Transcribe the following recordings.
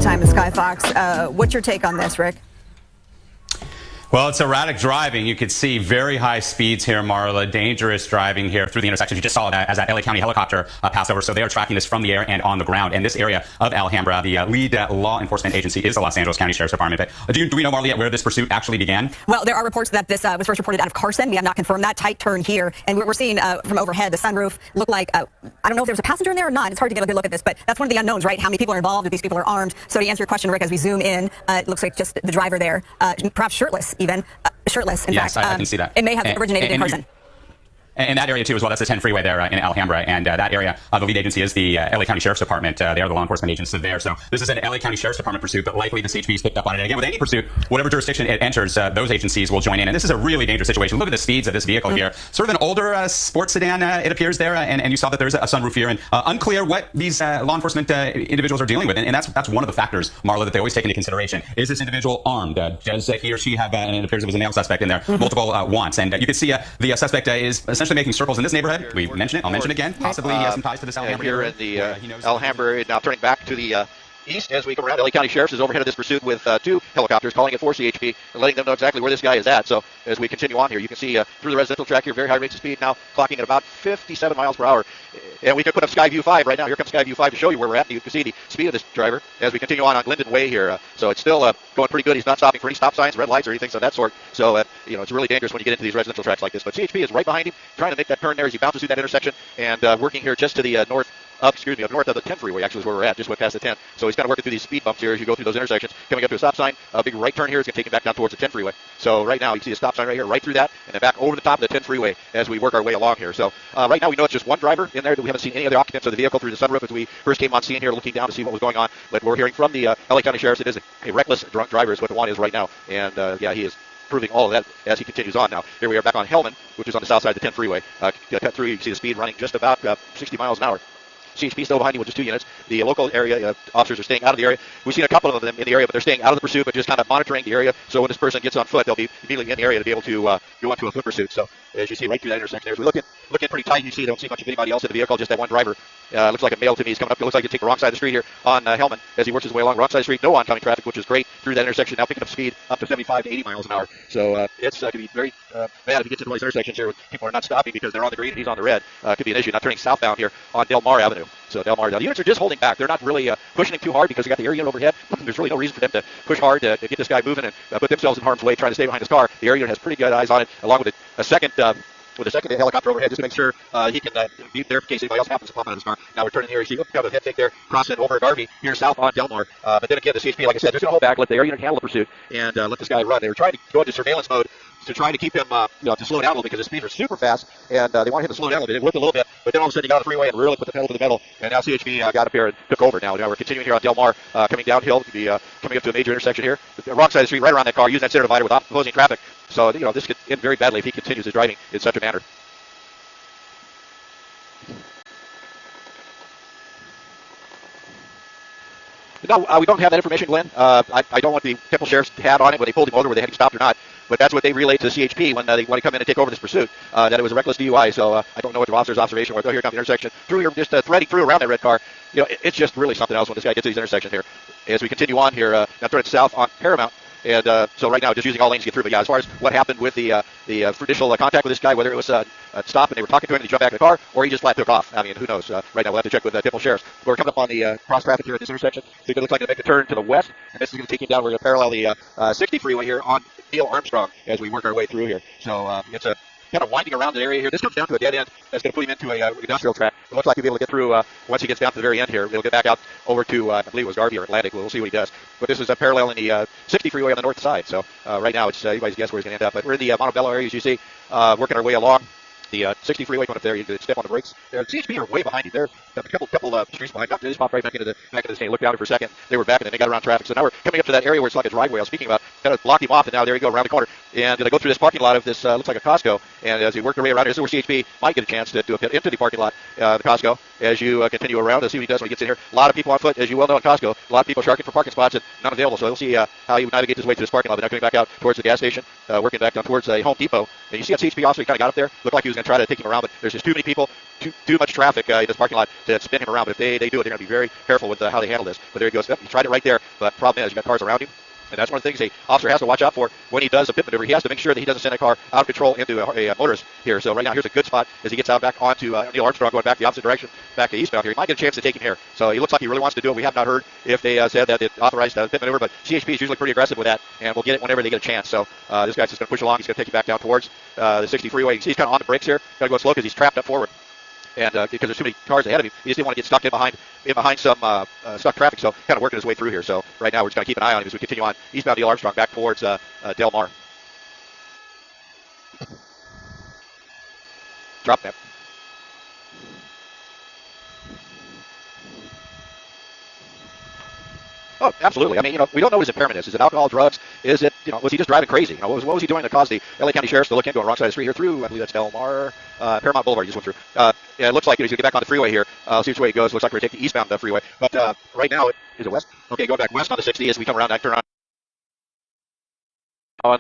time in Sky Fox. What's your take on this, Rick? Well, it's erratic driving. You could see very high speeds here, Marla. Dangerous driving here through the intersection. You just saw that as that LA County helicopter passed over. So they are tracking this from the air and on the ground. And this area of Alhambra, the lead law enforcement agency is the Los Angeles County Sheriff's Department. But do we know, Marla, yet where this pursuit actually began? Well, there are reports that this was first reported out of Carson. We have not confirmed that. Tight turn here. And we're seeing from overhead, the sunroof looked like, I don't know if there's a passenger in there or not. It's hard to get a good look at this, but that's one of the unknowns, right? How many people are involved, if these people are armed. So to answer your question, Rick, as we zoom in, it looks like just the driver there, perhaps shirtless even. Shirtless, in yes, fact. I can see that. It may have originated in Carson. And that area, too, as well. That's the 10 freeway there in Alhambra. And that area, the lead agency is the LA County Sheriff's Department. They are the law enforcement agency there. So this is an LA County Sheriff's Department pursuit, but likely the CHP's picked up on it. And again, with any pursuit, whatever jurisdiction it enters, those agencies will join in. And this is a really dangerous situation. Look at the speeds of this vehicle here. Sort of an older sports sedan, it appears there. And you saw that there's a sunroof here. And unclear what these law enforcement individuals are dealing with. And that's one of the factors, Marla, that they always take into consideration. Is this individual armed? Does he or she have, and it appears it was a male suspect in there, multiple wants? And you can see the suspect is essentially making circles in this neighborhood. We mentioned it. I'll mention it again. Possibly some ties to this Alhambra here in the Alhambra. Now turning back to the east as we come around. LA County Sheriff's is overhead of this pursuit with two helicopters calling it for CHP and letting them know exactly where this guy is at. So as we continue on here, you can see through the residential track here, very high rates of speed now, clocking at about 57 miles per hour. And we can put up Skyview 5 right now. Here comes Skyview 5 to show you where we're at. You can see the speed of this driver as we continue on Glendon Way here. So it's still going pretty good. He's not stopping for any stop signs, red lights, or anything of that sort. So, it's really dangerous when you get into these residential tracks like this. But CHP is right behind him, trying to make that turn there as he bounces through that intersection and working here just to the north up north of the 10 freeway, actually, is where we're at, just went past the 10. So he's kind of working through these speed bumps here as you go through those intersections. Coming up to a stop sign, a big right turn here is going to take him back down towards the 10 freeway. So right now, you can see a stop sign right here, right through that, and then back over the top of the 10 freeway as we work our way along here. So right now, we know it's just one driver in there. We haven't seen any other occupants of the vehicle through the sunroof as we first came on scene here, looking down to see what was going on. But we're hearing from the LA County Sheriff's, it is a reckless drunk driver is what the one is right now. And, he is proving all of that as he continues on now. Here we are back on Hellman, which is on the south side of the 10 freeway. Cut through, you can see the speed running just about 60 miles an hour. CHP still behind you with just 2 units. The local area officers are staying out of the area. We've seen a couple of them in the area, but they're staying out of the pursuit, but just kind of monitoring the area. So when this person gets on foot, they'll be immediately in the area to be able to go into a foot pursuit. So as you see right through that intersection there, as we look in pretty tight, you see they don't see much of anybody else in the vehicle, just that one driver. Looks like a male to me. He's coming up. It looks like he'll take the wrong side of the street here on Hellman as he works his way along. Wrong side of the street, no oncoming traffic, which is great through that intersection. Now picking up speed up to 75 to 80 miles an hour. So it's going to be very bad if you get to the intersections here. People are not stopping because they're on the green and he's on the red. Could be an issue. Now turning southbound here on Del Mar Avenue. So Del Mar, the units are just holding back. They're not really pushing him too hard because they got the air unit overhead. There's really no reason for them to push hard to get this guy moving and put themselves in harm's way trying to stay behind his car. The air unit has pretty good eyes on it, along with a second helicopter overhead just to make sure he can be there in case anybody else happens to pop out of his car. Now we're turning here. You see, got a head fake there, crossing over Garvey here south on Del Mar. But then again, the CHP, like I said, just going to hold back, let the air unit handle the pursuit, and let this guy run. They were trying to go into surveillance mode to try to keep him, to slow down a little because his speeds are super fast, and they want him to slow down a little bit. It whipped a little bit, but then all of a sudden he got on the freeway and really put the pedal to the metal, and now CHP got up here and took over. Now we're continuing here on Del Mar, coming downhill, coming up to a major intersection here. The wrong side of the street, right around that car, using that center divider with opposing traffic. So, this could end very badly if he continues his driving in such a manner. No, we don't have that information, Glenn. I don't want the Temple Sheriff's hat on it when they pulled him over, whether they had him stopped or not. But that's what they relayed to the CHP when they want to come in and take over this pursuit, that it was a reckless DUI. So I don't know what the officer's observation was. Oh, here comes the intersection. Through here, just threading through around that red car. It's just really something else when this guy gets to these intersections here. As we continue on here, now turning south on Paramount. And so right now, just using all lanes to get through. But yeah, as far as what happened with the initial contact with this guy, whether it was a stop and they were talking to him and he jumped back in the car, or he just flat took off. I mean, who knows? Right now, we'll have to check with Temple Sheriff's. We're coming up on the cross traffic here at this intersection. So it looks like to make a turn to the west, and this is going to take him down. We're going to parallel the 60 freeway here on Neil Armstrong as we work our way through here. So it's a kind of winding around the area here. This comes down to a dead end that's going to put him into a industrial track. It looks like he'll be able to get through once he gets down to the very end here. He'll get back out over to, I believe it was Garvey or Atlantic. We'll see what he does. But this is paralleling the 60 freeway on the north side. So right now it's anybody's guess where he's going to end up. But we're in the Montebello area, as you see, working our way along the 60 freeway going up there. You can step on the brakes. The CHP are way behind you. They're a couple streets behind. They just popped right back into the state. Looked down there for a second. They were back and then they got around traffic. So now we're coming up to that area where it's like a driveway I was speaking about. Kind of blocked him off, and now there you go around the corner. And they go through this parking lot of this looks like a Costco. And as he worked their way around here, this is where CHP might get a chance to do a pit into the parking lot, the Costco. as you continue around to see what he does when he gets in here. A lot of people on foot, as you well know in Costco. A lot of people sharking for parking spots and none available. So we'll see how he would navigate his way to this parking lot. But now coming back out towards the gas station, working back down towards a Home Depot. And you see that CHP officer kind of got up there. Looked like he was going to try to take him around, but there's just too many people, too much traffic in this parking lot to spin him around. But if they do it, they're going to be very careful with how they handle this. But there he goes. Yep, he tried it right there. But problem is, you got cars around him. And that's one of the things the officer has to watch out for when he does a pit maneuver. He has to make sure that he doesn't send a car out of control into a motorist here. So right now, here's a good spot as he gets out back onto Neil Armstrong, going back the opposite direction, back to eastbound here. He might get a chance to take him here. So he looks like he really wants to do it. We have not heard if they said that it authorized pit maneuver, but CHP is usually pretty aggressive with that, and will get it whenever they get a chance. So this guy's just going to push along. He's going to take you back down towards the 60 freeway. You can see he's kind of on the brakes here. Got to go slow because he's trapped up forward. And because there's too many cars ahead of him, he just didn't want to get stuck in behind some stuck traffic, so kind of working his way through here. So right now we're just going to keep an eye on him as we continue on eastbound Neil Armstrong back towards Del Mar. Drop that. Oh, absolutely. I mean, we don't know what his impairment is. Is it alcohol, drugs? Is it, was he just driving crazy? What was he doing that caused the LA County Sheriff's to look into on the wrong side of the street here through, I believe that's Del Mar, Paramount Boulevard. He just went through. Yeah, it looks like he's going to get back on the freeway here. See which way he goes. Looks like we're going to take the eastbound freeway. But right now, is it west? Okay, going back west on the 60 as we come around that turn on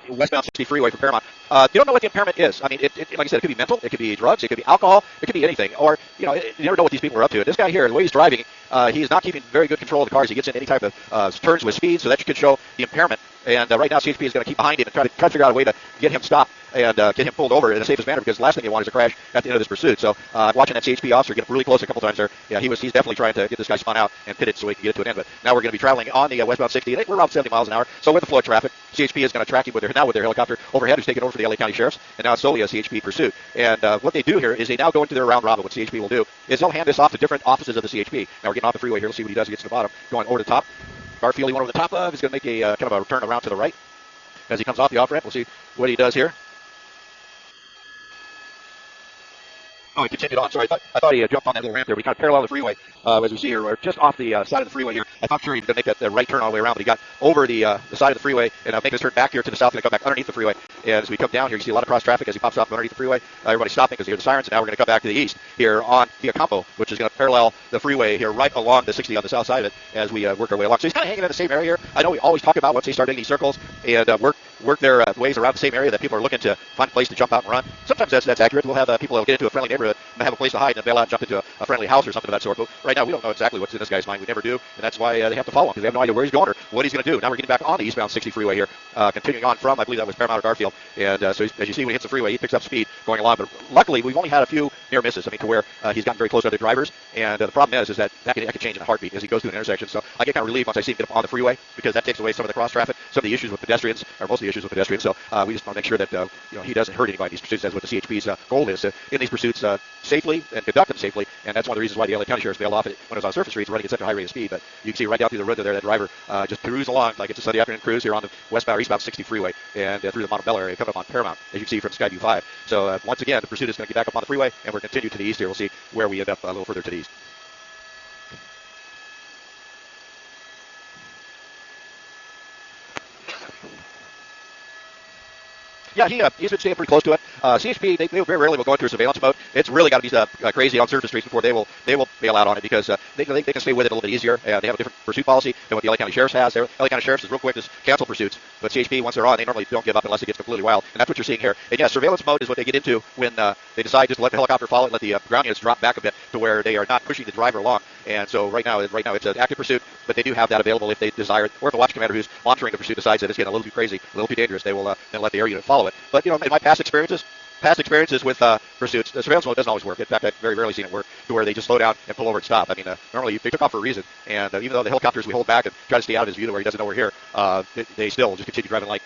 westbound 60 freeway from Paramount. You don't know what the impairment is. I mean, like I said, it could be mental, it could be drugs, it could be alcohol, it could be anything. Or, you never know what these people are up to. This guy here, the way he's driving, he's not keeping very good control of the cars. He gets in any type of turns with speed, so that could show the impairment. And right now, CHP is going to keep behind him and try to figure out a way to get him stopped and get him pulled over in the safest manner, because the last thing you want is a crash at the end of this pursuit. So watching that CHP officer get up really close a couple times there, yeah, he's definitely trying to get this guy spun out and pit it so he can get it to an end. But now we're going to be traveling on the westbound 60. We're around 70 miles an hour. So with the flow of traffic, CHP is going to track him with their helicopter overhead, who's taking over for the LA County Sheriffs, and now it's solely a CHP pursuit. And what they do here is they now go into their round robin. What CHP will do is they'll hand this off to different offices of the CHP. Now we're getting off the freeway here. Let's see what he does. He gets to the bottom, going over the top. Garfield, he went over the top of. He's going to make a kind of a return around to the right as he comes off the off ramp. We'll see what he does here. Oh, he continued on. Sorry, I thought he jumped on that little ramp there. We kind of parallel the freeway, as we see here. We're just off the side of the freeway here. I thought sure he was going to make that right turn all the way around, but he got over the side of the freeway and make this turn back here to the south and come back underneath the freeway. And as we come down here, you see a lot of cross traffic as he pops off underneath the freeway. Everybody's stopping because they hear the sirens, and now we're going to come back to the east here on Via Campo, which is going to parallel the freeway here right along the 60 on the south side of it as we work our way along. So he's kind of hanging in the same area here. I know we always talk about once they start doing these circles and work their ways around the same area that people are looking to find a place to jump out and run. Sometimes that's accurate. We'll have people that will get into a friendly neighborhood and have a place to hide and bail out and jump into a friendly house or something of that sort. But right now, we don't know exactly what's in this guy's mind. We never do, and that's why they have to follow him, because they have no idea where he's going or what he's going to do. Now we're getting back on the eastbound 60 freeway here, continuing on from, I believe that was Paramount or Garfield. And so as you see, when he hits the freeway, he picks up speed going along. But luckily, we've only had a few near misses. I mean, to where he's gotten very close to other drivers. And the problem is that can change in a heartbeat as he goes through an intersection. So I get kind of relieved once I see him get up on the freeway, because that takes away some of the cross traffic, some of the issues with pedestrians, or most of the issues with pedestrians. So we just want to make sure that he doesn't hurt anybody in these pursuits. That's what the CHP's goal is, in these pursuits safely and conduct them safely. And that's one of the reasons why the LA County Sheriff's bailed off it when it was on surface streets running at such a high rate of speed. But you can see right down through the road there, that driver just cruise along like it's a Sunday afternoon cruise here on the westbound or eastbound 60 freeway and through the Montebello area, coming up on Paramount, as you can see from Skyview 5. So once again, the pursuit is going to get back up on the freeway, and we're continuing to the east here. We'll see where we end up a little further to the east. Yeah, he's been staying pretty close to it. CHP, they very rarely will go into surveillance mode. It's really got to be crazy on surface streets before they will bail out on it, because they can stay with it a little bit easier. They have a different pursuit policy than what the LA County Sheriff's has. The LA County Sheriff's is real quick to cancel pursuits, but CHP, once they're on, they normally don't give up unless it gets completely wild, and that's what you're seeing here. And yeah, surveillance mode is what they get into when they decide just to let the helicopter follow it, let the ground units drop back a bit to where they are not pushing the driver along. And so right now it's an active pursuit, but they do have that available if they desire it, or if the watch commander who's monitoring the pursuit decides that it's getting a little too crazy, a little too dangerous, they will then let the air unit follow it. But in my past experiences with pursuits, the surveillance mode doesn't always work. In fact, I've very rarely seen it work to where they just slow down and pull over and stop. I mean, normally they took off for a reason, and even though the helicopters we hold back and try to stay out of his view to where he doesn't know we're here, they still just continue driving like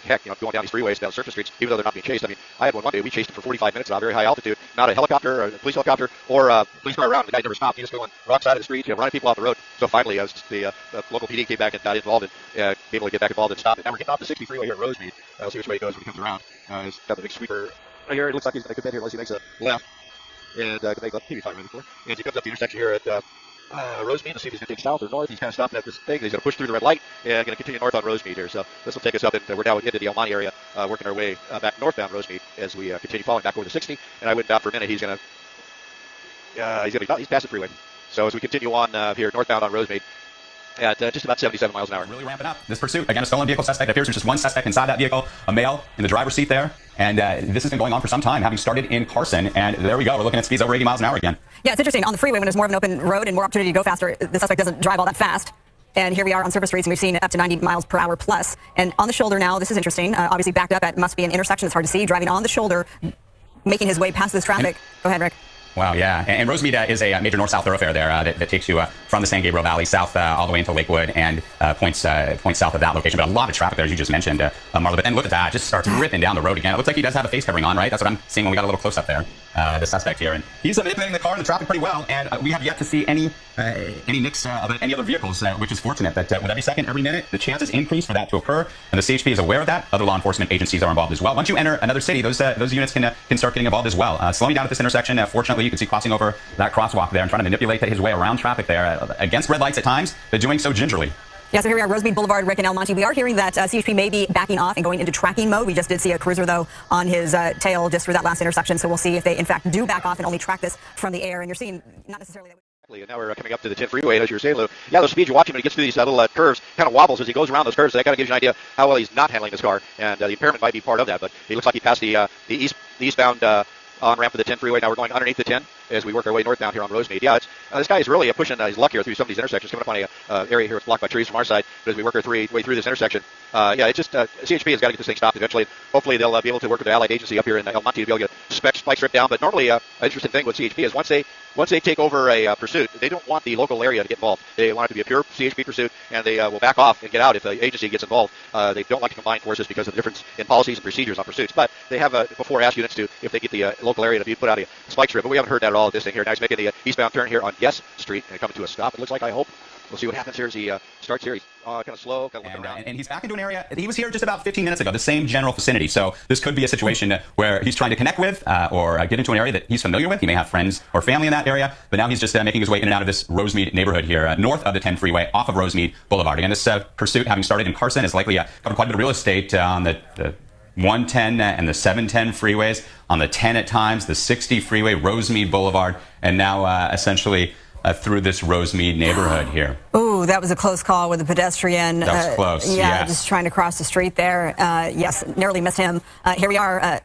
heck, going down these freeways, down surface streets, even though they're not being chased. I mean, I had one day we chased him for 45 minutes at a very high altitude, not a helicopter, or a police helicopter, or a police car around. The guy never stopped. He just going wrong side of the street, running people off the road. So finally, the local PD came back and got involved and able to get back involved and stop it. Now we're getting off the 60 freeway here at Rosemead. We'll see which way he goes when he comes around. He's got the big sweeper right here. It looks like he's going to come in here unless he makes a left. And can make maybe 5 minutes before. And he comes up the intersection here at Rosemead. Let's see if he's going to take south or north. He's kind of stopping at this thing. He's going to push through the red light and going to continue north on Rosemead here. So this will take us up, and we're now into the El Monte area, working our way back northbound Rosemead as we continue following back over the 60. And I wouldn't doubt for a minute he's going to he's past the freeway. So as we continue on here northbound on Rosemead at just about 77 miles an hour. Really ramping up this pursuit. Again, a stolen vehicle suspect. It appears there's just one suspect inside that vehicle, a male in the driver's seat there. And this has been going on for some time, having started in Carson. And there we go. We're looking at speeds over 80 miles an hour again. Yeah, it's interesting. On the freeway, when there's more of an open road and more opportunity to go faster, the suspect doesn't drive all that fast. And here we are on surface streets, and we've seen up to 90 miles per hour plus. And on the shoulder now, this is interesting. Obviously backed up at must be an intersection. It's hard to see. Driving on the shoulder, making his way past this traffic. Go ahead, Rick. Wow, yeah. And Rosemead is a major north-south thoroughfare there that takes you from the San Gabriel Valley south all the way into Lakewood and points south of that location. But a lot of traffic there, as you just mentioned, Marla. But then look at that. Just starts ripping down the road again. It looks like he does have a face covering on, right? That's what I'm seeing when we got a little close-up there, the suspect here. And he's manipulating the car and the traffic pretty well. And we have yet to see any nicks of any other vehicles, which is fortunate that with every second, every minute, the chances increase for that to occur. And the CHP is aware of that. Other law enforcement agencies are involved as well. Once you enter another city, those units can start getting involved as well. Slowing down at this intersection, fortunately, you can see crossing over that crosswalk there and trying to manipulate his way around traffic there against red lights at times, but doing so gingerly. Yeah, so here we are, Rosemead Boulevard, Rick and El Monte. We are hearing that CHP may be backing off and going into tracking mode. We just did see a cruiser, though, on his tail just through that last intersection. So we'll see if they, in fact, do back off and only track this from the air. And you're seeing not necessarily that. And now we're coming up to the 10 freeway, and as you were saying, Lou, yeah, those speeds you're watching when he gets through these little curves, kind of wobbles as he goes around those curves. So that kind of gives you an idea how well he's not handling this car, and the impairment might be part of that. But he looks like he passed the eastbound on-ramp of the 10 freeway. Now we're going underneath the 10 as we work our way northbound here on Rosemead. Yeah, this guy is really pushing his luck here through some of these intersections, coming up on a area here that's blocked by trees from our side. But as we work our way through this intersection, it's just CHP has got to get this thing stopped eventually. Hopefully they'll be able to work with the allied agency up here in El Monte to be able to get spike strip down. But normally, an interesting thing with CHP is once they take over a pursuit, they don't want the local area to get involved. They want it to be a pure CHP pursuit, and they will back off and get out if the agency gets involved. They don't like to combine forces because of the difference in policies and procedures on pursuits. But they have before asked units to, if they get the local area to put out a spike strip. But we haven't heard that at all at this thing here. Now he's making the eastbound turn here on Yes Street and coming to a stop. It looks like, I hope. We'll see what happens here as he starts here. He's kind of slow, kind of looking around. And he's back into an area. He was here just about 15 minutes ago, the same general vicinity. So this could be a situation where he's trying to connect with or get into an area that he's familiar with. He may have friends or family in that area, but now he's just making his way in and out of this Rosemead neighborhood here, north of the 10 freeway, off of Rosemead Boulevard. Again, this pursuit, having started in Carson, has likely covered quite a bit of real estate on the 110 and the 710 freeways, on the 10 at times, the 60 freeway, Rosemead Boulevard, and now essentially through this Rosemead neighborhood here. Ooh, that was a close call with a pedestrian. That was close, yeah. Yes. Just trying to cross the street there. Yes, narrowly missed him. Here we are.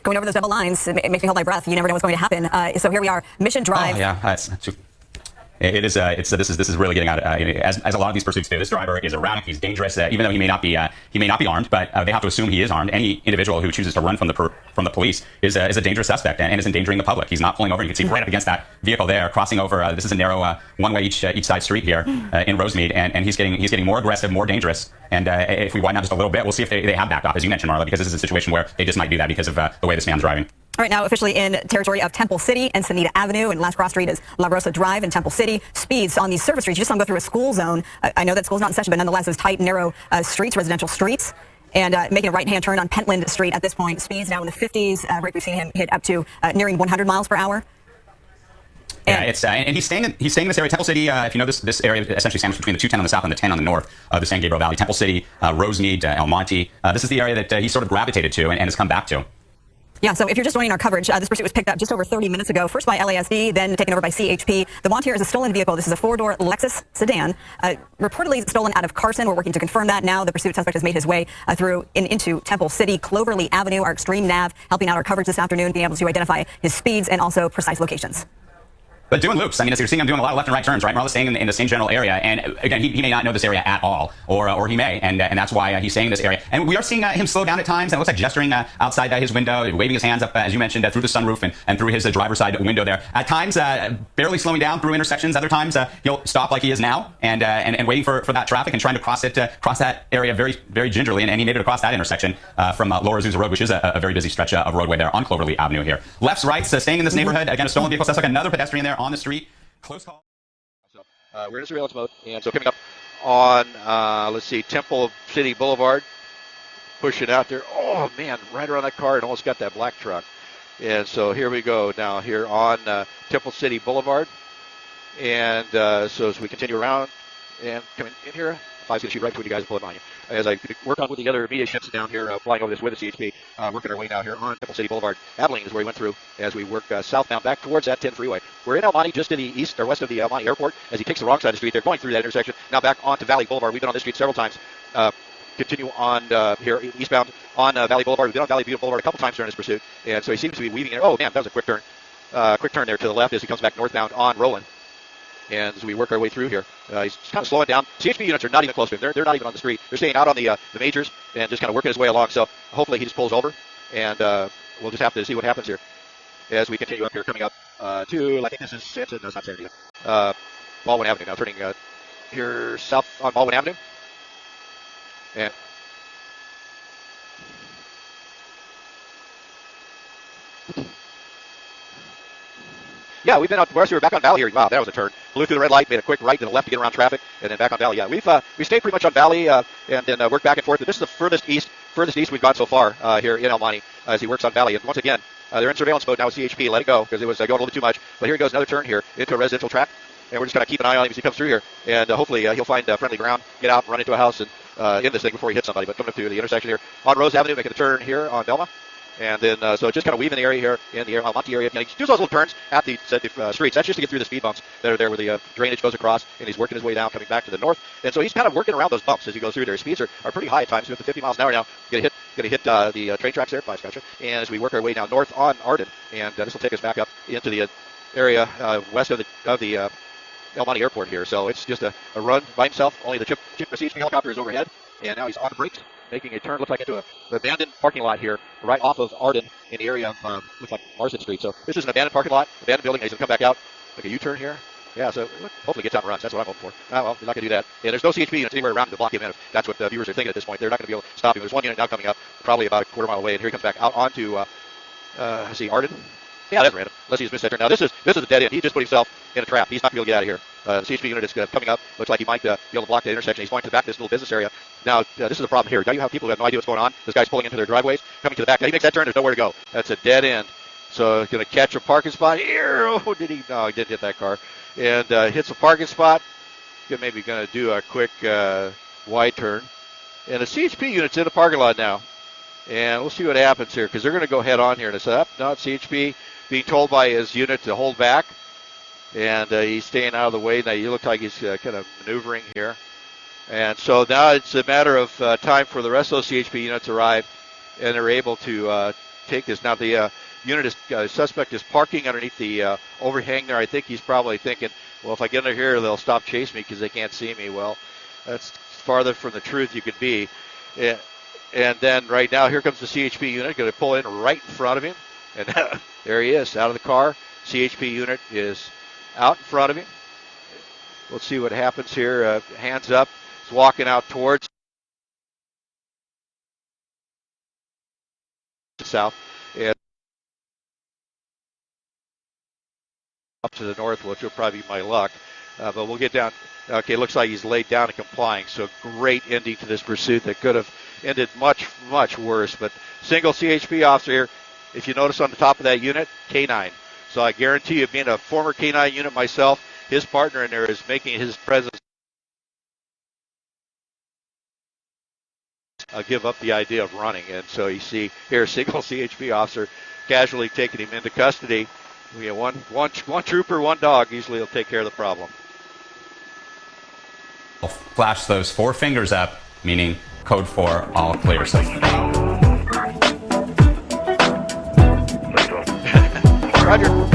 Going over those double lines, it makes me hold my breath. You never know what's going to happen. So here we are, Mission Drive. Oh, yeah, it is. This is really getting out. As a lot of these pursuits do. This driver is erratic. He's dangerous. Even though he may not be armed, but they have to assume he is armed. Any individual who chooses to run from the police is a dangerous suspect and is endangering the public. He's not pulling over. You can see right up against that vehicle there, crossing over. This is a narrow one-way each side street here in Rosemead, and he's getting more aggressive, more dangerous. And if we widen out just a little bit, we'll see if they have backed off, as you mentioned, Marla, because this is a situation where they just might do that because of the way this man's driving. All right, now officially in territory of Temple City and Sonita Avenue, and last cross street is La Rosa Drive in Temple City. Speeds on these service streets, you just want to go through a school zone. I know that school's not in session, but nonetheless, those tight, narrow streets, residential streets, and making a right-hand turn on Pentland Street at this point. Speeds now in the 50s. Rick, we've seen him hit up to nearing 100 miles per hour. Yeah, it's and he's staying in this area, Temple City. If you know this area, essentially sandwiched between the 210 on the south and the 10 on the north of the San Gabriel Valley. Temple City, Rosemead, El Monte. This is the area that he sort of gravitated to and has come back to. Yeah, so if you're just joining our coverage, this pursuit was picked up just over 30 minutes ago, first by LASD, then taken over by CHP. The want here is a stolen vehicle. This is a four-door Lexus sedan, reportedly stolen out of Carson. We're working to confirm that now. The pursuit suspect has made his way through into Temple City, Cloverly Avenue, our extreme nav, helping out our coverage this afternoon, being able to identify his speeds and also precise locations. But doing loops. I mean, as you're seeing, I'm doing a lot of left and right turns, right? Marla's staying in the same general area. And again, he may not know this area at all, or he may. And that's why he's staying in this area. And we are seeing him slow down at times. And it looks like gesturing outside his window, waving his hands up, as you mentioned, through the sunroof and through his driver's side window there. At times, barely slowing down through intersections. Other times, he'll stop like he is now and waiting for that traffic and trying to cross that area very, very gingerly. And he made it across that intersection from Lower Azusa Road, which is a very busy stretch of roadway there on Cloverly Avenue here. Lefts, rights, staying in this neighborhood. Again, a stolen vehicle. So that's like another pedestrian there on the street. Close call. So we're in surveillance mode, and so coming up on Temple City Boulevard, pushing out there. Oh man, right around that car and almost got that black truck. And so here we go now here on Temple City Boulevard, and so as we continue around and coming in here, 5's going to shoot right between you guys and pull it on you. As I work on with the other media ships down here, flying over this with the CHP, working our way now here on Temple City Boulevard. Abilene is where we went through as we work southbound back towards that 10 freeway. We're in El Monte, just to the east or west of the El Monte Airport. As he takes the wrong side of the street, they're going through that intersection. Now back onto Valley Boulevard. We've been on this street several times. Continue on here eastbound on Valley Boulevard. We've been on Valley Boulevard a couple times during this pursuit, and so he seems to be weaving in. Oh man, that was a quick turn. Quick turn there to the left as he comes back northbound on Roland. And as we work our way through here, he's kind of slowing down. CHP units are not even close to him. They're not even on the street. They're staying out on the majors and just kind of working his way along. So hopefully he just pulls over, and we'll just have to see what happens here as we continue up here, coming up to, I think this is Sanson. No, it's not San Gabriel. Baldwin Avenue now, turning here south on Baldwin Avenue. And yeah, we've been out west. We were back on Valley here. Wow, that was a turn. Blew through the red light, made a quick right to the left to get around traffic, and then back on Valley. Yeah, we stayed pretty much on Valley and then worked back and forth. But this is the furthest east we've gone so far here in El Monte as he works on Valley. And once again, they're in surveillance mode now with CHP. Let it go because it was going a little bit too much. But here he goes, another turn here into a residential tract. And we're just going to keep an eye on him as he comes through here. And hopefully he'll find friendly ground, get out, run into a house, and end this thing before he hits somebody. But coming up to the intersection here on Rose Avenue, making a turn here on Delma. And then, so just kind of weaving the area here in the El Monte area. You know, he does those little turns at the streets. That's just to get through the speed bumps that are there where the drainage goes across. And he's working his way down, coming back to the north. And so he's kind of working around those bumps as he goes through there. His speeds are pretty high at times. We're up to 50 miles an hour now. Gonna hit the train tracks there. Gotcha. And as we work our way now north on Arden, and this will take us back up into the area west of the El Monte Airport here. So it's just a run by himself. Only the CHP helicopter is overhead, and now he's on the brakes, making a turn. Looks like into an abandoned parking lot here, right off of Arden in the area of looks like Marsden Street. So this is an abandoned parking lot, abandoned building. He's gonna come back out, make a U-turn here. Yeah, so hopefully gets out and runs. That's what I'm hoping for. Oh, well, he's not gonna do that. And there's no CHP units anywhere around to block him in. If that's what the viewers are thinking at this point. They're not gonna be able to stop him. There's one unit now coming up, probably about a quarter mile away, and here he comes back out onto see Arden. Yeah, that's random. Unless he's missed that turn. Now this is a dead end. He just put himself in a trap. He's not going to be able to get out of here. The CHP unit is coming up. Looks like he might be able to block the intersection. He's going to the back of this little business area. Now this is the problem here. Now you have people who have no idea what's going on. This guy's pulling into their driveways, coming to the back. Now he makes that turn. There's nowhere to go. That's a dead end. So he's going to catch a parking spot. Oh, did he? No, he didn't hit that car. And hits a parking spot. Maybe going to do a quick wide turn. And the CHP unit's in the parking lot now. And we'll see what happens here because they're going to go head on here. And it's up. No, it's CHP being told by his unit to hold back. And he's staying out of the way. Now you look like he's kind of maneuvering here. And so now it's a matter of time for the rest of those CHP units to arrive. And they're able to take this. Now the suspect is parking underneath the overhang there. I think he's probably thinking, well, if I get under here, they'll stop chasing me because they can't see me. Well, that's farther from the truth you could be. And then right now, here comes the CHP unit, going to pull in right in front of him. And there he is, out of the car. CHP unit is out in front of him. We'll see what happens here. Hands up. He's walking out towards the south. And up to the north, which will probably be my luck. But we'll get down. Okay, looks like he's laid down and complying. So great ending to this pursuit that could have ended much, much worse. But single CHP officer here. If you notice on the top of that unit, K9. So I guarantee you, being a former K9 unit myself, his partner in there is making his presence give up the idea of running. And so you see here, single CHP officer casually taking him into custody. We have one trooper, one dog. Usually he'll take care of the problem. Flash those 4 fingers up, meaning code 4, all clear. So. Roger.